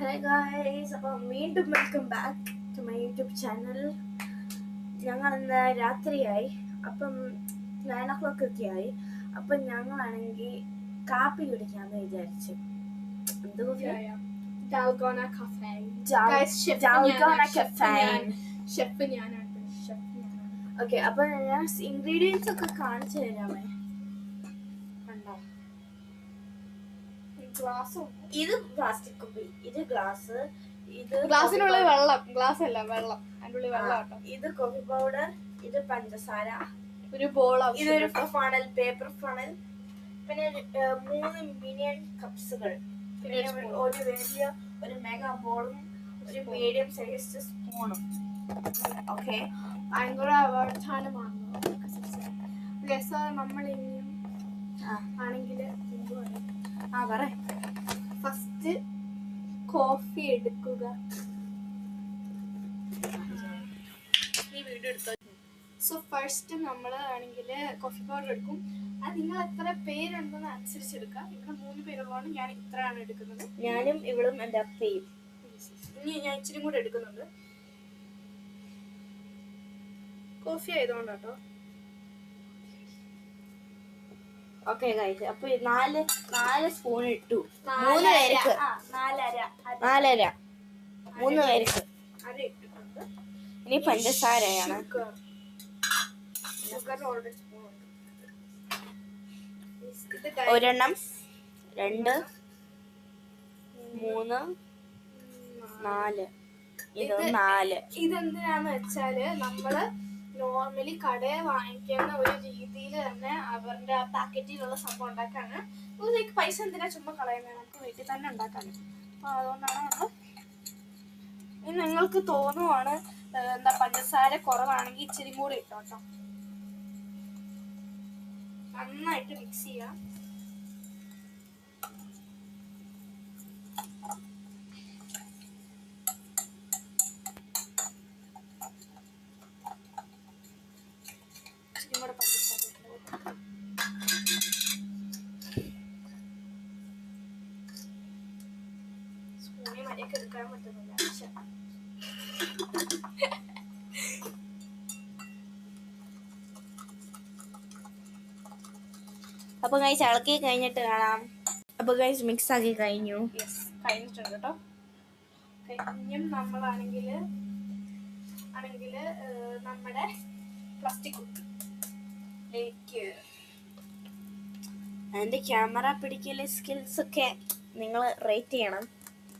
Hi guys, അപ്പം വീണ്ടും welcome back to my YouTube channel. ഞങ്ങൾ ഇന്ന് രാത്രിയായി, അപ്പം 9 o'clock ഒക്കെ ആയി. അപ്പം ഞങ്ങളാണെങ്കിൽ കാപ്പി കുടിക്കാമെന്ന് വിചാരിച്ചു. Dalgona Cafe. ഓക്കെ, അപ്പം ഞാൻ ഇൻഗ്രീഡിയൻസ് ഒക്കെ കാണിച്ചു തരാമേ. കണ്ടോ, ഇത് പ്ലാസ്റ്റിക് കുപ്പി, ഇത് ഗ്ലാസ്, ഇത് ഗ്ലാസിനുള്ളിൽ വെള്ളം, ഗ്ലാസ് അല്ല വെള്ളം, അതിനുള്ളിൽ വെള്ളം. ഇത് കോഫി പൗഡർ, ഇത് പഞ്ചസാര, ഒരു ബോൾ, ഇതൊരു ഫണൽ, പേപ്പർ ഫണൽ, പിന്നെ 3 മിനിയൻ കപ്സുകൾ, പിന്നെ ഒരു വലിയ ഒരു മെഗാ ബോളും ഒരു മീഡിയം സൈസ് സ്പൂണും. ഓക്കെ, ഭയങ്കര അവധാനമാണ്. നമ്മൾ ഇനിയും ആണെങ്കിൽ ഫസ്റ്റ് കോഫി എടുക്കുക. സോ ഫസ്റ്റ് നമ്മൾ ആണെങ്കിൽ കോഫി പൗഡർ എടുക്കും. അത് നിങ്ങൾ എത്ര പേരുണ്ടെന്ന് അനുസരിച്ചെടുക്കാം. ഇവിടെ 3 പേരുള്ളതാണ്, ഞാൻ ഇത്രയാണ് എടുക്കുന്നത്. ഞാനും ഇവളും എൻ്റെ അപ്പയും. ഇനി ഞാൻ ഇച്ചിരി കൂടെ എടുക്കുന്നുണ്ട്, കോഫി ആയതുകൊണ്ട് കേട്ടോ. ഓക്കെ ഗൈസ്, അപ്പൊ 4 സ്പൂൺ ഇട്ടു. 3 പേർക്ക് 4.5 3 പേർക്ക്. ഇനി പഞ്ചസാരയാണ്. ഒരെണ്ണം, 2, 3, 4. ഇത് 4. ഇതെന്തിനാന്ന് വെച്ചാല് നമ്മള് നോർമലി കടയിൽ വാങ്ങിക്കുന്ന ഒരു രീതിയിൽ തന്നെ അവരുടെ ആ പാക്കറ്റിലുള്ള സംഭവം ഉണ്ടാക്കാണ്. ലൈക്ക് പൈസ എന്തിനാ ചുമ്മാ കളയുന്നത്, നമുക്ക് വീട്ടിൽ തന്നെ ഉണ്ടാക്കാൻ. അപ്പോൾ അതുകൊണ്ടാണ് നമ്മൾ. ഇനി നിങ്ങൾക്ക് തോന്നുവാണ് പഞ്ചസാര കുറവാണെങ്കിൽ ഇച്ചിരി കൂടി ഇട്ടോട്ടോ. നന്നായിട്ട് മിക്സ് ചെയ്യാം. സ്പൂണി മര്യാദക്ക് എടുക്കാൻ പറ്റുന്നില്ല. അപ്പൊ ഗൈസ് ഇളക്കി കഴിഞ്ഞിട്ട് കാണാം. അപ്പൊ ഗൈസ് മിക്സ് ആക്കി കഴിഞ്ഞു. കഴിഞ്ഞിട്ടുണ്ട് കേട്ടോ. ഇനിയും നമ്മളാണെങ്കിൽ നമ്മുടെ പ്ലാസ്റ്റിക് കുപ്പിയിലേക്ക്. അതിന്റെ ക്യാമറ പിടിക്കല് സ്കിൽസ് ഒക്കെ നിങ്ങൾ റേറ്റ് ചെയ്യണം.